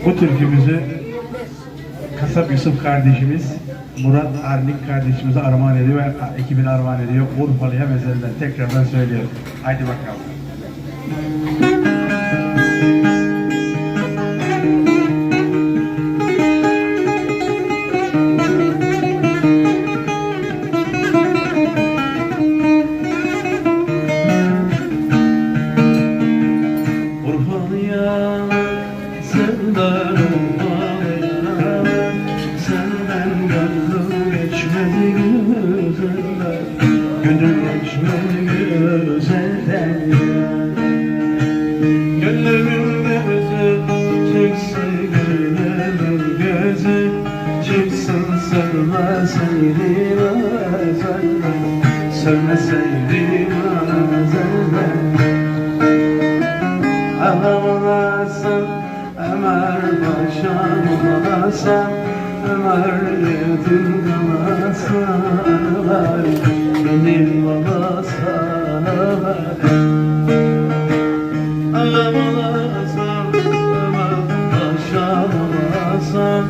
Bu türkümüzü Kasap Yusuf kardeşimiz, Murat Arnik kardeşimize armağan ediyor ve ekibine armağan ediyor. Urfalı'ya mezelden tekrardan söylüyorum. Haydi bakalım. Urfalı'ya sevdar Urfalı'ya senden gönlüm geçmedi güzelden, gönlüm geçmedi güzelden. Gönlümün gözü çıksa gönlümün gözü çıksın, sevmeseydim ezelden, sevmeseydim ezelden. Anam olasam, Ömer Paşam olasam, Ömer yetim kalasam, Ömer benim olasam. Anam olasam, Ömer Paşam olasam,